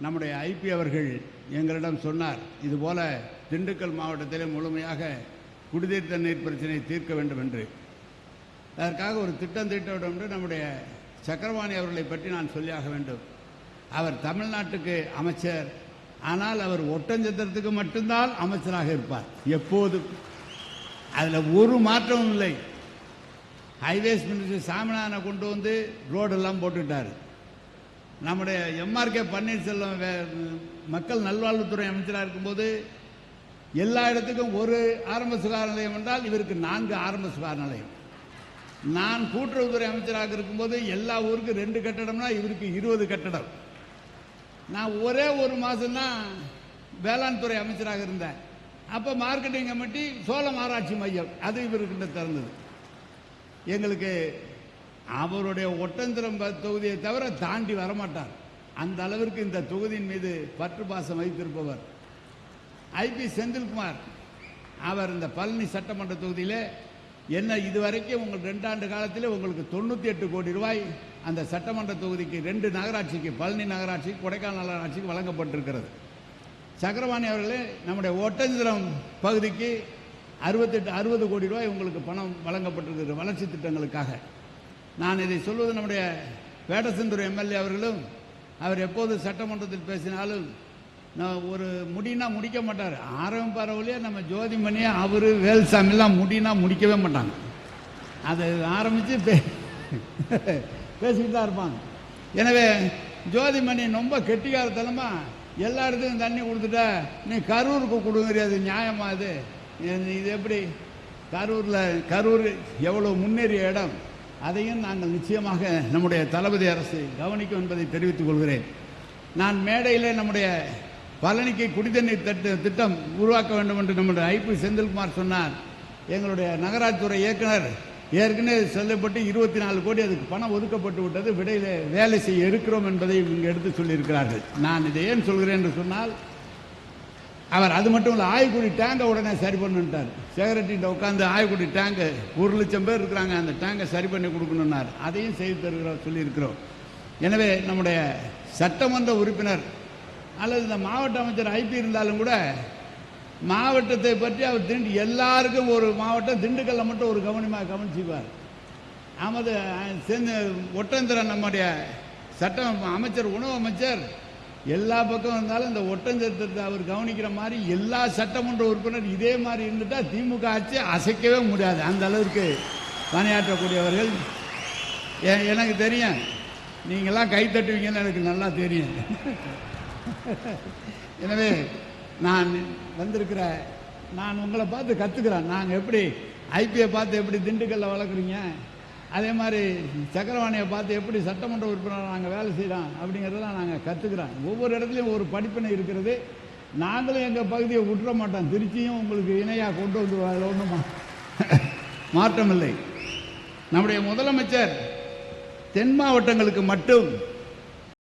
நம்முடைய ஐபி அவர்கள் எங்களிடம் சொன்னார், இதுபோல திண்டுக்கல் மாவட்டத்திலே முழுமையாக குடிநீர் தண்ணீர் பிரச்சனையை தீர்க்க வேண்டும் என்று. அதற்காக ஒரு திட்டம் தீட்ட வேண்டும் என்று நம்முடைய சக்கரபாணி அவர்களை பற்றி நான் சொல்லியாக வேண்டும். அவர் தமிழ்நாட்டுக்கு அமைச்சர், ஆனால் அவர் ஒட்டஞ்சத்திரத்துக்கு மட்டும்தான் அமைச்சராக இருப்பார் எப்போதும். அதில் ஒரு மாற்றமும் இல்லை. ஹைவேஸ் மினிஸ்டர் சாமிநாதனை கொண்டு வந்து ரோடெல்லாம் போட்டுட்டார். நம்முடைய எம்ஆர்கே பன்னீர்செல்வம் மக்கள் நல்வாழ்வுத்துறை அமைச்சராக இருக்கும்போது எல்லா இடத்துக்கும் ஒரு ஆரம்ப சுகாதார நிலையம் என்றால் இவருக்கு 4 ஆரம்ப சுகாதார நிலையம். நான் கூட்டுறவுத்துறை அமைச்சராக இருக்கும்போது எல்லா ஊருக்கு 2 கட்டடம்னா இவருக்கு 20 கட்டடம். நான் ஒரே ஒரு மாதம்தான் வேளாண் துறை அமைச்சராக இருந்தேன். அப்போ மார்க்கெட்டிங் கமிட்டி சோளம் ஆராய்ச்சி மையம் அது இவர்கிட்ட திறந்தது. எங்களுக்கு அவருடைய ஒட்டந்திரம் தொகுதியை தவிர தாண்டி வரமாட்டார். அந்த அளவிற்கு இந்த தொகுதியின் மீது பற்று பாசம் வைத்திருப்பவர். ஐபி செந்தில்குமார் அவர் இந்த பழனி சட்டமன்ற தொகுதியில் என்ன இதுவரைக்கும் உங்கள் 2 ஆண்டு காலத்தில் உங்களுக்கு 98 கோடி ரூபாய் அந்த சட்டமன்ற தொகுதிக்கு 2 நகராட்சிக்கு, பழனி நகராட்சிக்கு, கொடைக்கானல் நகராட்சிக்கு வழங்கப்பட்டிருக்கிறது. சக்கரபாணி அவர்களே நம்முடைய ஒட்டஞ்சத்திரம் பகுதிக்கு 60 கோடி ரூபாய் உங்களுக்கு பணம் வழங்கப்பட்டிருக்கிறது வளர்ச்சி திட்டங்களுக்காக. நான் இதை சொல்வது நம்முடைய வேடசந்தூர் எம்எல்ஏ அவர்களும் அவர் எப்போது சட்டமன்றத்தில் பேசினாலும் நான் ஒரு முடினா முடிக்க மாட்டார். ஆரம்பிப்பாரவழியே நம்ம ஜோதிமணியை அவர் வேல்சாமிலாம் முடினா முடிக்கவே மாட்டாங்க. அதை ஆரம்பித்து பேசிக்கிட்டு தான் இருப்பாங்க. எனவே ஜோதிமணி ரொம்ப கெட்டிக்காரத்தனமாக எல்லா இடத்துக்கும் தண்ணி கொடுத்துட்டா நீ கரூருக்கு கொடுங்குறிய, அது நியாயமா? இது எப்படி? கரூர் எவ்வளோ முன்னேறிய இடம், அதையும் நாங்கள் நிச்சயமாக நம்முடைய தளபதி அரசு கவனிக்கும் என்பதை தெரிவித்துக் கொள்கிறேன். நான் மேடையிலே நம்முடைய பழனிக்கு குடிதண்ணீர் திட்டம் உருவாக்க வேண்டும் என்று நம்முடைய ஐபி செந்தில்குமார் சொன்னார். எங்களுடைய நகராட்சித்துறை இயக்குனர் ஏற்கனவே சொல்லப்பட்டு 24 கோடி அதுக்கு பணம் ஒதுக்கப்பட்டு விட்டது, விடையில் வேலை செய்ய இருக்கிறோம் என்பதை இங்கே எடுத்து சொல்லியிருக்கிறார்கள். நான் இதை ஏன் சொல்கிறேன் என்று சொன்னால், அவர் அது மட்டும் இல்லை, ஆய்குடி டேங்கை உடனே சரி பண்ணுட்டார். செக்ரட்டரிட்ட உட்காந்து ஆய்குடி டேங்கு 1 லட்சம் பேர் இருக்கிறாங்க, அந்த டேங்கை சரி பண்ணி கொடுக்கணுன்னார். அதையும் செய்து தருகிறோம் சொல்லியிருக்கிறோம். எனவே நம்முடைய சட்டமன்ற உறுப்பினர் அல்லது இந்த மாவட்ட அமைச்சர் ஐபி இருந்தாலும் கூட மாவட்டத்தை பற்றி அவர் எல்லாருக்கும் ஒரு மாவட்டம் திண்டுக்கல்ல மட்டும் ஒரு கவனிச்சுக்குவார். ஆமது ஒட்டந்திரன் நம்முடைய சட்ட அமைச்சர், உணவு அமைச்சர் எல்லா பக்கம் இருந்தாலும் இந்த ஒட்டஞ்சத்திரத்தை அவர் கவனிக்கிற மாதிரி எல்லா சட்டமன்ற உறுப்பினர் இதே மாதிரி இருந்துட்டா திமுக ஆட்சி அசைக்கவே முடியாது. அந்த அளவிற்கு பணியாற்றக்கூடியவர்கள். எனக்கு தெரியும், நீங்களாம் கை தட்டுவீங்கன்னு எனக்கு நல்லா தெரியும். எனவே நான் உங்களை பார்த்து கற்றுக்கிறேன். நாங்கள் எப்படி ஐபியை பார்த்து எப்படி திண்டுக்கல்ல வளர்க்குறீங்க, அதே மாதிரி சக்கரவாணியை பார்த்து எப்படி சட்டமன்ற உறுப்பினர் நாங்கள் வேலை செய்கிறோம் அப்படிங்கிறதெல்லாம் நாங்கள் கற்றுக்கிறோம். ஒவ்வொரு இடத்துலையும் ஒரு படிப்பினை இருக்கிறது. நாங்களும் எங்கள் பகுதியை விட்டுற மாட்டோம். திருச்சியும் உங்களுக்கு இணையாக கொண்டு வந்து அதில் ஒன்றும் மாற்றமில்லை. நம்முடைய முதலமைச்சர் தென் மாவட்டங்களுக்கு மட்டும்